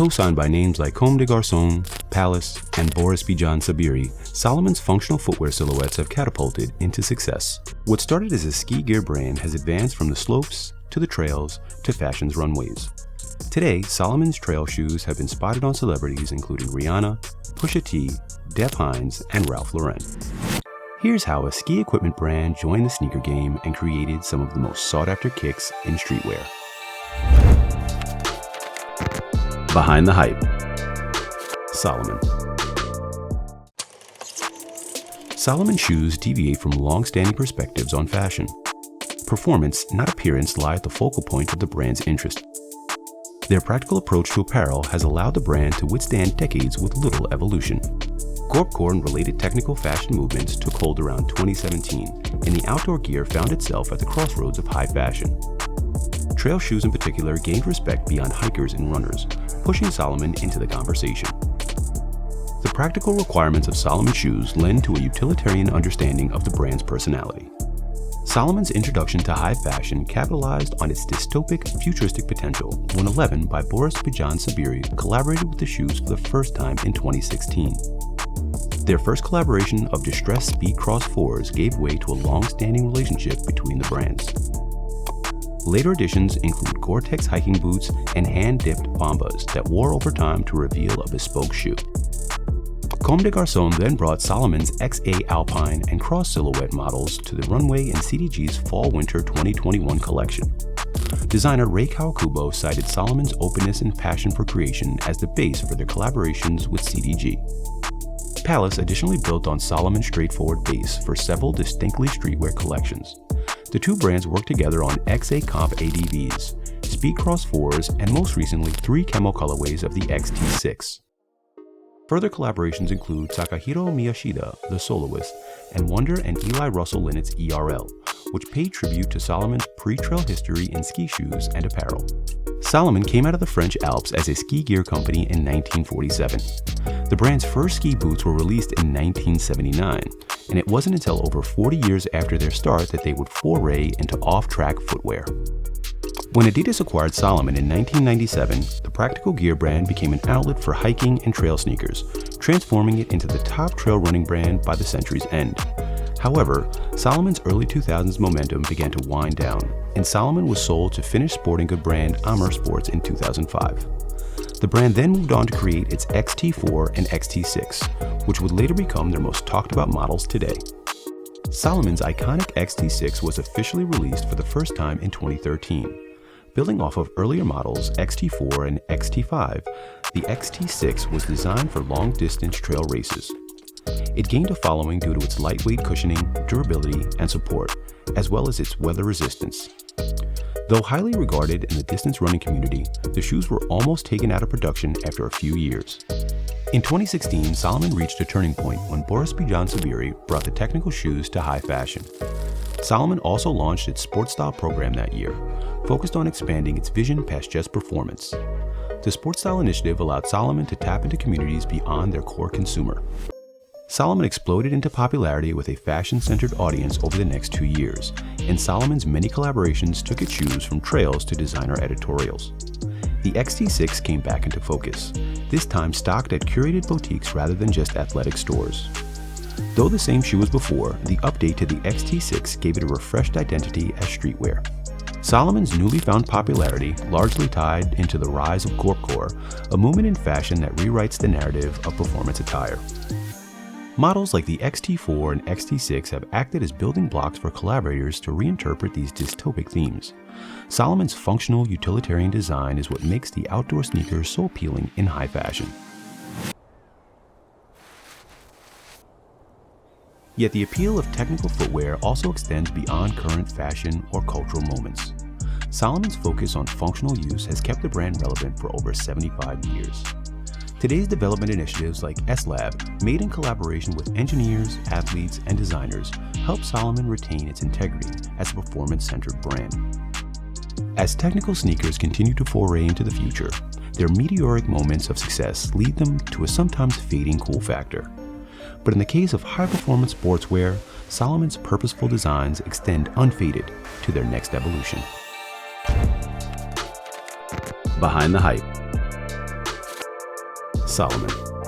Co-signed by names like Comme des Garçons, Palace, and Boris Bijan Sabiri, Salomon's functional footwear silhouettes have catapulted into success. What started as a ski gear brand has advanced from the slopes, to the trails, to fashion's runways. Today, Salomon's trail shoes have been spotted on celebrities including Rihanna, Pusha T, Def Hines, and Ralph Lauren. Here's how a ski equipment brand joined the sneaker game and created some of the most sought-after kicks in streetwear. Behind the hype. Salomon. Salomon shoes deviate from long-standing perspectives on fashion. Performance, not appearance, lie at the focal point of the brand's interest. Their practical approach to apparel has allowed the brand to withstand decades with little evolution. Gorpcore and related technical fashion movements took hold around 2017, and the outdoor gear found itself at the crossroads of high fashion. Trail shoes in particular gained respect beyond hikers and runners, pushing Salomon into the conversation. The practical requirements of Salomon shoes lend to a utilitarian understanding of the brand's personality. Salomon's introduction to high fashion capitalized on its dystopic, futuristic potential when 11 by Boris Bijan Sabiri collaborated with the shoes for the first time in 2016. Their first collaboration of distressed Speed Cross 4s gave way to a long-standing relationship between the brands. Later additions include Gore-Tex hiking boots and hand-dipped Bombas that wore over time to reveal a bespoke shoe. Comme des Garçons then brought Salomon's XA Alpine and Cross silhouette models to the runway in CDG's Fall-Winter 2021 collection. Designer Rei Kawakubo cited Salomon's openness and passion for creation as the base for their collaborations with CDG. Palace additionally built on Salomon's straightforward base for several distinctly streetwear collections. The two brands worked together on XA Comp ADVs, Speed Cross 4s, and most recently 3 camo colorways of the XT6. Further collaborations include Takahiro Miyashita, the soloist, and Wonder and Eli Russell Linnett's ERL, which paid tribute to Salomon's pre-trail history in ski shoes and apparel. Salomon came out of the French Alps as a ski gear company in 1947. The brand's first ski boots were released in 1979, and it wasn't until over 40 years after their start that they would foray into off-track footwear. When Adidas acquired Salomon in 1997, the practical gear brand became an outlet for hiking and trail sneakers, transforming it into the top trail running brand by the century's end. However, Salomon's early 2000s momentum began to wind down, and Salomon was sold to Finnish sporting good brand Amer Sports in 2005. The brand then moved on to create its XT4 and XT6, which would later become their most talked about models today. Salomon's iconic XT6 was officially released for the first time in 2013. Building off of earlier models XT4 and XT5, the XT6 was designed for long-distance trail races. It gained a following due to its lightweight cushioning, durability, and support, as well as its weather resistance. Though highly regarded in the distance running community, the shoes were almost taken out of production after a few years. In 2016, Salomon reached a turning point when Boris Bijan Sabiri brought the technical shoes to high fashion. Salomon also launched its sports style program that year, focused on expanding its vision past just performance. The sports style initiative allowed Salomon to tap into communities beyond their core consumer. Salomon exploded into popularity with a fashion-centered audience over the next 2 years, and Salomon's many collaborations took its shoes from trails to designer editorials. The XT6 came back into focus, this time stocked at curated boutiques rather than just athletic stores. Though the same shoe as before, the update to the XT6 gave it a refreshed identity as streetwear. Salomon's newly found popularity largely tied into the rise of gorpcore, a movement in fashion that rewrites the narrative of performance attire. Models like the XT4 and XT6 have acted as building blocks for collaborators to reinterpret these dystopic themes. Salomon's functional, utilitarian design is what makes the outdoor sneaker so appealing in high fashion. Yet the appeal of technical footwear also extends beyond current fashion or cultural moments. Salomon's focus on functional use has kept the brand relevant for over 75 years. Today's development initiatives like S-Lab, made in collaboration with engineers, athletes, and designers, help Salomon retain its integrity as a performance-centered brand. As technical sneakers continue to foray into the future, their meteoric moments of success lead them to a sometimes fading cool factor. But in the case of high-performance sportswear, Salomon's purposeful designs extend unfaded to their next evolution. Behind the hype. Salomon.